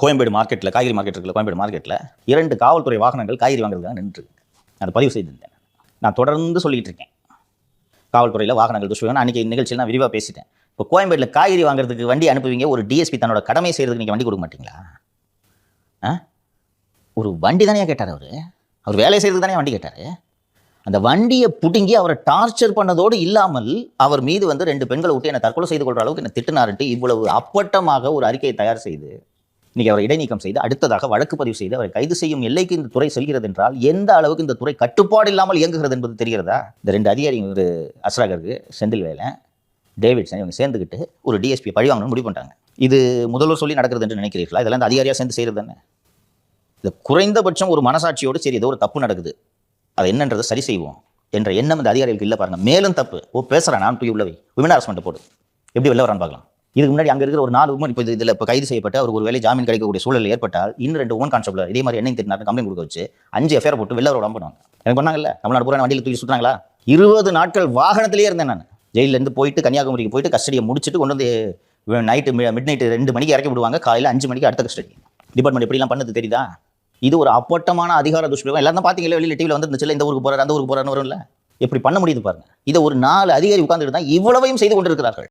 கோயம்பேடு மார்க்கெட்டில், காய்கறி மார்க்கெட் இருக்குல்ல, கோயம்பேடு மார்க்கெட்டில் 2 காவல்துறை வாகனங்கள் காய்கறி வாங்குறதுக்காக நின்று அதை பதிவு செய்திருந்தேன். நான் தொடர்ந்து சொல்லிக்கிட்டு இருக்கேன், காவல்துறையில் வாகனங்கள் துஷ்பிரயோகம். அன்றைக்கி நிகழ்ச்சியில் நான் விரிவாக பேசிட்டேன். இப்போ கோயம்பேட்டில் காய்கறி வாங்குறதுக்கு வண்டி அனுப்புவீங்க, ஒரு டிஎஸ்பி தன்னோட கடமை செய்கிறதுக்கு நீங்கள் வண்டி கொடுக்க மாட்டீங்களா? ஒரு வண்டி தானே கேட்டார், அவர் வேலை செய்கிறதுக்கு தானே வண்டி கேட்டார். அந்த வண்டியை பிடுங்கி அவரை டார்ச்சர் பண்ணதோடு இல்லாமல் அவர் மீது 2 பெண்களை விட்டு என்னை தற்கொலை செய்து கொள்கிற அளவுக்கு என்னை திட்டினாருன்ட்டு இவ்வளவு அப்பட்டமாக ஒரு அறிக்கையை தயார் செய்து இன்றைக்கி அவரை இடைநீக்கம் செய்து அடுத்ததாக வழக்கு பதிவு செய்து அவரை கைது செய்யும் எல்லைக்கு இந்த துறை செல்கிறது என்றால் எந்த அளவுக்கு இந்த துறை கட்டுப்பாடு இல்லாமல் இயங்குகிறது என்பது தெரிகிறதா? இந்த 2 அதிகாரிகள், ஒரு அஸ்ராகருக்கு, செந்தில்வேலன், டேவிட்சன், இவங்க சேர்ந்துக்கிட்டு ஒரு டிஎஸ்பி பழி வாங்கணும்னு முடிவு பண்ணிட்டாங்க. இது முதல்வர் சொல்லி நடக்கிறது என்று நினைக்கிறீர்களா? இதெல்லாம் இந்த அதிகாரியாக சேர்ந்து செய்கிறது தானே. இது குறைந்தபட்சம் ஒரு மனசாட்சியோடு சரி ஏதோ ஒரு தப்பு நடக்குது, அதை என்னன்றதை சரி செய்வோம் என்ற எண்ணம் இந்த அதிகாரிகளுக்கு இல்லை பாருங்கள். மேலும் தப்பு பேசுகிறேன் நான் போய் உள்ளவை விமன் ஹராஸ்மெண்ட் போடு எப்படி வெளில வரான்னு பார்க்கலாம். இதுக்கு முன்னாடி அங்கே இருக்கிற ஒரு 4 உமன் இப்போ இதில் இப்போ கைது செய்யப்பட்டு அவருக்கு ஒரு வேலை ஜாமீன் கிடைக்கக்கூடிய சூழல் ஏற்பட்டால் இன்னும் 2 உமன் கான்ஸ்டபிள் இதே மாதிரி என்னையும் திட்டினாரு கம்ப்ளைண்ட் கொடுக்க வச்சு 5 எஃப்ஐஆர் போட்டு வெளில விடாம பண்ணுவாங்க. எனக்கு பண்ணாங்கல்ல, தமிழ்நாடு பூரா வண்டியில் தூக்கி சுட்டாங்களா? 20 நாட்கள் வாகனத்திலேயே இருந்தேன் நான். ஜெயிலேருந்து போயிட்டு கன்னியாகுமரிக்கு போயிட்டு கஸ்டடியை முடிச்சுட்டு கொண்டு வந்து நைட்டு மிட் நைட்டு 2 மணிக்கு இறக்கி விடுவாங்க, காலையில் 5 மணிக்கு அடுத்த கஸ்டடி. டிபார்ட்மெண்ட் எப்படிலாம் பண்ணது தெரியுதா? இது ஒரு அப்பட்டமான அதிகார துஷ்பிரயோகம். எல்லாம் தான் பார்த்தீங்களா, வெளியில் டிவியில் வந்துருந்துச்சு, இந்த ஊருக்கு போகிறார் அந்த ஊருக்கு போகிறான்னு வரும்ல, எப்படி பண்ண முடியுது பாருங்க. இதை ஒரு 4 அதிகாரி உட்கார்ந்துட்டு தான் இவ்வளவையும் செய்து கொண்டிருக்கிறார்கள்.